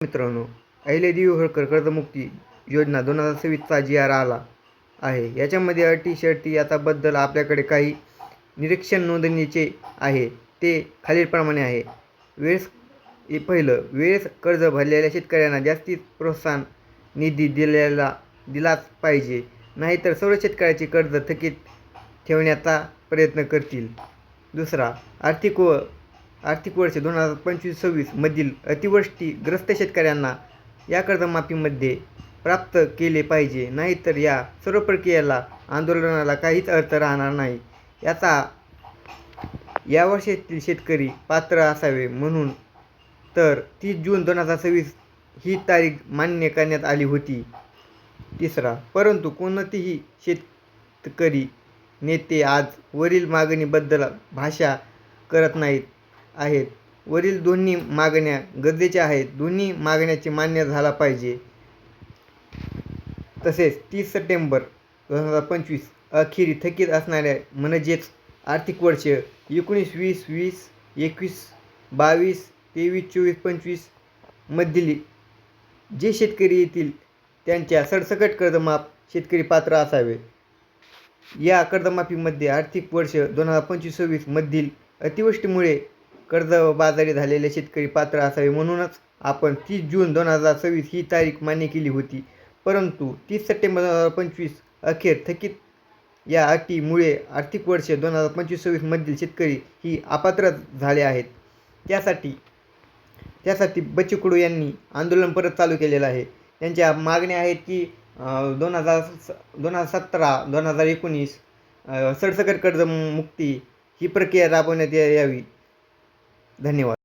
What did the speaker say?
मित्रांनो, अहिल्यादेवी होळकर कर्जमुक्ती योजना 2026चा GR आला आहे. याच्यामध्ये अटी शर्ती याच्याबद्दल आपल्याकडे काही निरीक्षण नोंदणीचे आहे. ते खालीलप्रमाणे आहे. वेळेस कर्ज भरलेल्या शेतकऱ्यांना जास्तीत प्रोत्साहन निधी दिलाच पाहिजे, नाहीतर सर्व शेतकऱ्याचे कर्ज थकीत ठेवण्याचा प्रयत्न करतील. दुसरा, आर्थिक वर्ष 2025-26 मधील अतिवृष्टीग्रस्त शेतकऱ्यांना या कर्जमाफीमध्ये प्राप्त केले पाहिजे, नाहीतर या सर्व प्रक्रियेला आंदोलनाला काहीच अर्थ राहणार नाही. या वर्षातील शेतकरी पात्र असावे म्हणून तर 30 जून 2026 ही तारीख मान्य करण्यात आली होती. तिसरा, परंतु कोणतेही शेतकरी नेते आज वरील मागणीबद्दल भाष्य करत नाहीत आहेत. वरील दोन्ही मागण्या गरजेच्या आहेत. दोन्ही मागण्यांचे मान्य झाला पाहिजे. तसेच 30 सप्टेंबर 2025 अखेरी थकीत असणाऱ्या म्हणजेच आर्थिक वर्ष 19-20, 20-21, 22, 23-24, 25 मधील जे शेतकरी येतील त्यांच्या सरसकट कर्जमाफ शेतकरी पात्र असावे. या कर्जमाफीमध्ये आर्थिक वर्ष 2025-26 मधील अतिवृष्टीमुळे कर्जबाजारी झालेले शेतकरी पात्र असावे म्हणूनच आपण 30 जून 2026 ही तारीख मान्य केली होती. परंतु 30 सप्टेंबर 2025 अखेर थकीत या अटीमुळे आर्थिक वर्ष 2025-26 मधील शेतकरी ही अपात्र झाले आहेत. त्यासाठी बच्चू कडू यांनी आंदोलन परत चालू केलेलं आहे. त्यांच्या मागण्या आहेत की 2017-2019 सरसकट कर्जमुक्ती ही प्रक्रिया राबवण्यात यावी. धन्यवाद.